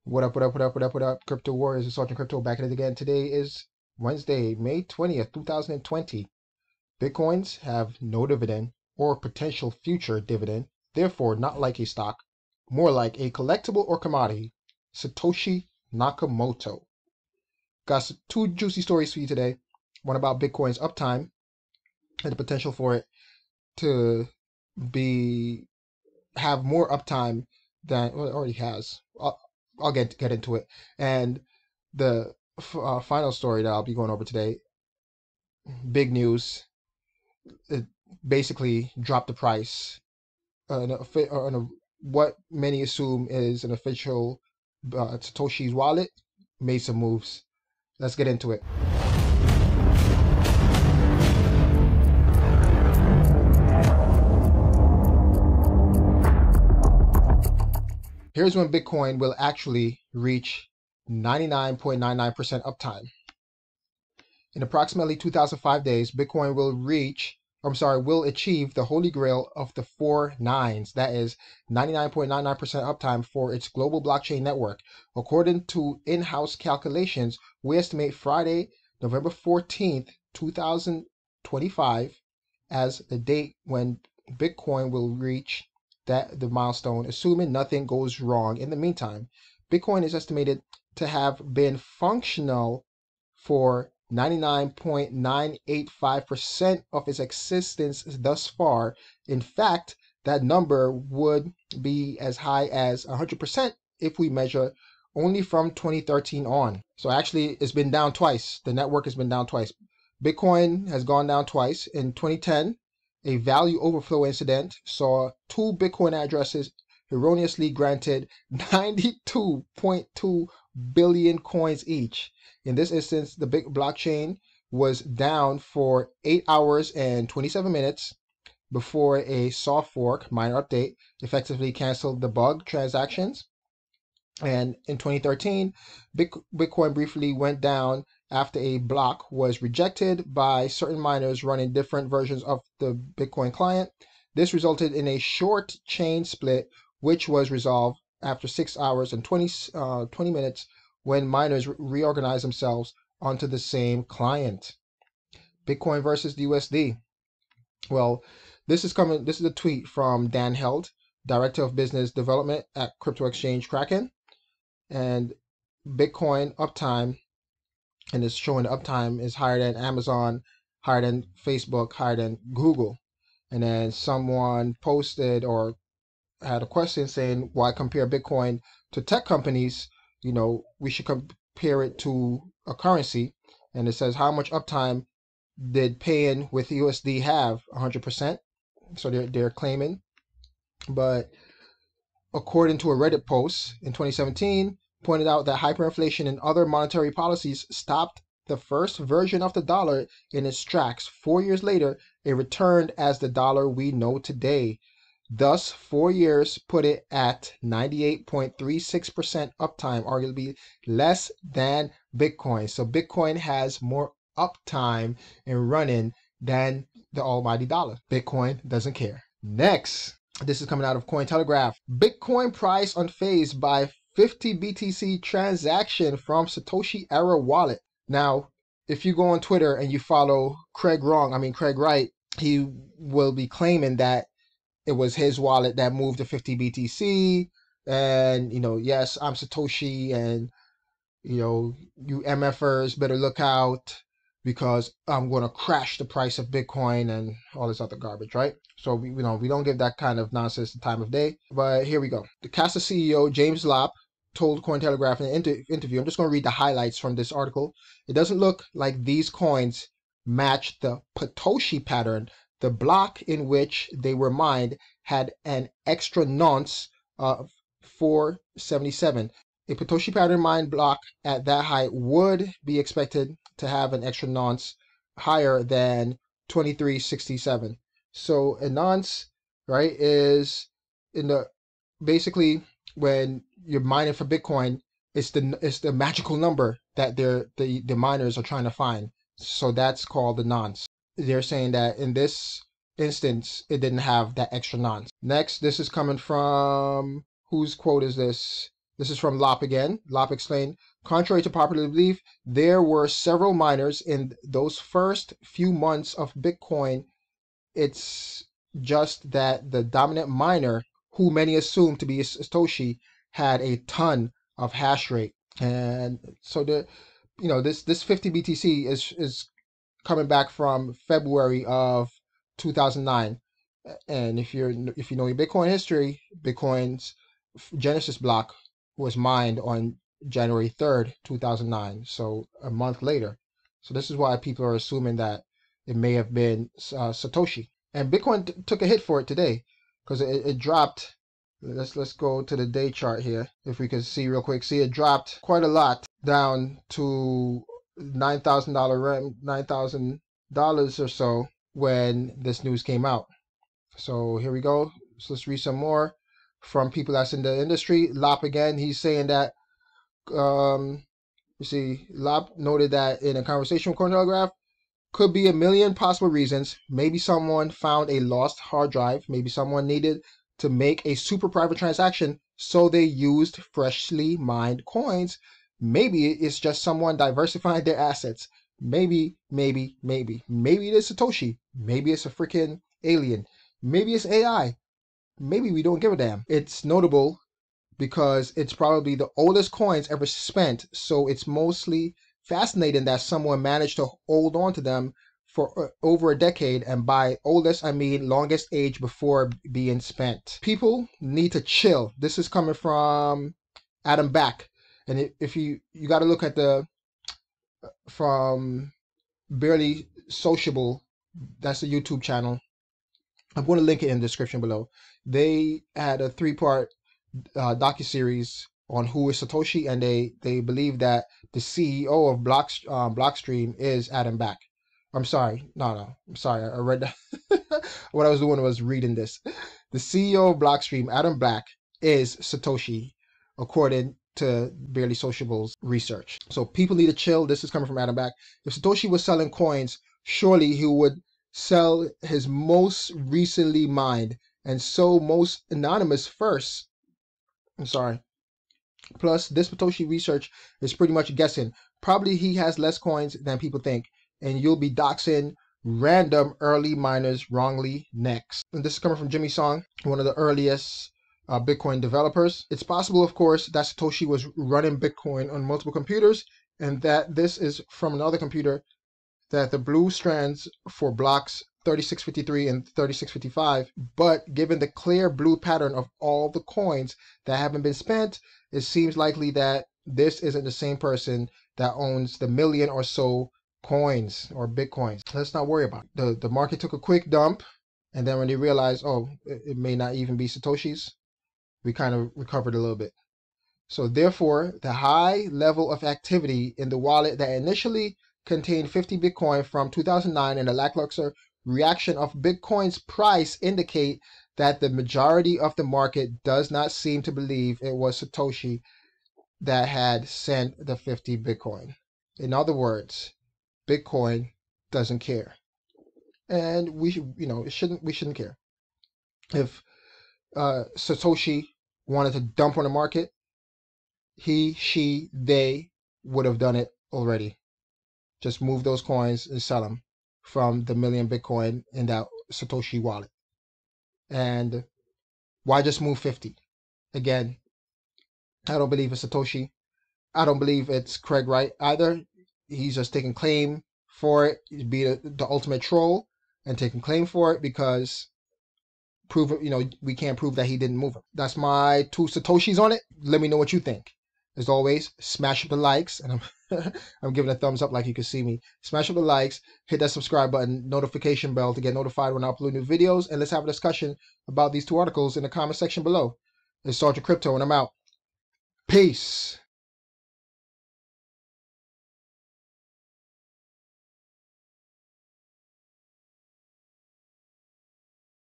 What up, what up, what up, what up, what up, Crypto Warriors, it's Sergeant Crypto back at it again. Today is Wednesday, May 20th, 2020. Bitcoins have no dividend or potential future dividend, therefore not like a stock, more like a collectible or commodity. Satoshi Nakamoto. Got two juicy stories for you today. One about Bitcoin's uptime and the potential for it to have more uptime than well, it already has. I'll get into it. And the final story that I'll be going over today, big news. It basically dropped the price. What many assume is an official Satoshi's wallet made some moves. Let's get into it. Here's when Bitcoin will actually reach 99.99% uptime. In approximately 2005 days, Bitcoin will achieve the holy grail of the 4 nines, that is 99.99% uptime for its global blockchain network. According to in-house calculations, we estimate Friday, November 14th, 2025 as the date when Bitcoin will reach the milestone, assuming nothing goes wrong in the meantime. Bitcoin is estimated to have been functional for 99.985% of its existence thus far. In fact, that number would be as high as 100% if we measure only from 2013 on. So actually, it's been down twice. The network has been down twice. Bitcoin has gone down twice. In 2010, a value overflow incident saw two Bitcoin addresses erroneously granted 92.2 billion coins each. In this instance, the big blockchain was down for 8 hours and 27 minutes before a soft fork minor update effectively canceled the bug transactions. And in 2013, Bitcoin briefly went down after a block was rejected by certain miners running different versions of the Bitcoin client. This resulted in a short chain split, which was resolved after 6 hours and 20 minutes when miners reorganized themselves onto the same client. Bitcoin versus the USD. Well, this is a tweet from Dan Held, Director of Business Development at Crypto Exchange Kraken. And Bitcoin uptime, and it's showing the uptime is higher than Amazon, higher than Facebook, higher than Google. And then someone posted or had a question saying, why compare Bitcoin to tech companies? You know, we should compare it to a currency. And it says, how much uptime did paying with USD have? 100%. So they're claiming. But according to a Reddit post in 2017, pointed out that hyperinflation and other monetary policies stopped the first version of the dollar in its tracks. 4 years later, it returned as the dollar we know today. Thus, 4 years put it at 98.36% uptime, arguably less than Bitcoin. So Bitcoin has more uptime in running than the almighty dollar. Bitcoin doesn't care. Next, this is coming out of Cointelegraph. Bitcoin price unfazed by 50 BTC transaction from Satoshi era wallet. Now, if you go on Twitter and you follow Craig Wright, he will be claiming that it was his wallet that moved the 50 BTC. And, yes, I'm Satoshi, and, you MFers better look out because I'm going to crash the price of Bitcoin and all this other garbage, right? So we don't give that kind of nonsense the time of day. But here we go. The Casa CEO, James Lopp, told Cointelegraph in an interview, I'm just going to read the highlights from this article. It doesn't look like these coins match the Satoshi pattern. The block in which they were mined had an extra nonce of 477. A Satoshi pattern mined block at that height would be expected to have an extra nonce higher than 2367. So a nonce, right, is basically when you're mining for Bitcoin, it's the magical number that the miners are trying to find. So that's called the nonce. They're saying that in this instance, it didn't have that extra nonce. Next, this is coming from, whose quote is this? This is from Lop again. Lop explained, contrary to popular belief, there were several miners in those first few months of Bitcoin. It's just that the dominant miner, who many assume to be Satoshi, had a ton of hash rate. And so this 50 BTC is coming back from February of 2009. And if you know your Bitcoin history, Bitcoin's Genesis block was mined on January 3rd, 2009, so a month later. So this is why people are assuming that it may have been Satoshi. And Bitcoin took a hit for it today because it dropped. Let's go to the day chart here. If we can see real quick, see it dropped quite a lot down to $9,000 or so when this news came out. So here we go. So let's read some more from people that's in the industry. Lop again, he's saying that you see, Lop noted that in a conversation with Cointelegraph, could be a million possible reasons. Maybe someone found a lost hard drive. Maybe someone needed to make a super private transaction, so they used freshly mined coins. Maybe it's just someone diversifying their assets. Maybe it is Satoshi. Maybe it's a freaking alien. Maybe it's AI. Maybe we don't give a damn. It's notable because it's probably the oldest coins ever spent, so it's mostly fascinating that someone managed to hold on to them for over a decade, and by oldest I mean longest age before being spent. People need to chill. This is coming from Adam Back, and if you got to look at the from Barely Sociable, that's the YouTube channel. I'm going to link it in the description below. They had a 3-part docuseries on who is Satoshi, and they believe that the CEO of Blockstream is Adam Back. I'm sorry. No. I'm sorry. I read that. What I was doing was reading this. The CEO of Blockstream, Adam Back, is Satoshi, according to Barely Sociable's research. So people need to chill. This is coming from Adam Back. If Satoshi was selling coins, surely he would sell his most recently mined and so most anonymous first. I'm sorry. Plus, this Satoshi research is pretty much guessing. Probably he has less coins than people think, and you'll be doxing random early miners wrongly next. And this is coming from Jimmy Song, one of the earliest Bitcoin developers. It's possible, of course, that Satoshi was running Bitcoin on multiple computers, and that this is from another computer, that the blue strands for blocks 3653 and 3655, but given the clear blue pattern of all the coins that haven't been spent, it seems likely that this isn't the same person that owns the million or so coins or Bitcoins. Let's not worry about it. The market took a quick dump, and then when they realized, oh, it may not even be Satoshi's, we kind of recovered a little bit. So therefore, the high level of activity in the wallet that initially contained 50 Bitcoin from 2009 and the lackluster reaction of Bitcoin's price indicate that the majority of the market does not seem to believe it was Satoshi that had sent the 50 Bitcoin. In other words, Bitcoin doesn't care, and we shouldn't care. If Satoshi wanted to dump on the market, he, she, they would have done it already. Just move those coins and sell them from the million Bitcoin in that Satoshi wallet. And why just move 50? Again, I don't believe it's Satoshi. I don't believe it's Craig Wright either. He's just taking claim for it. He'd be the ultimate troll and taking claim for it because we can't prove that he didn't move it. That's my 2 Satoshis on it. Let me know what you think. As always, smash up the likes, and I'm giving a thumbs up like you can see me. Smash up the likes, hit that subscribe button, notification bell to get notified when I upload new videos, and let's have a discussion about these 2 articles in the comment section below. It's Sergeant Crypto, and I'm out. Peace.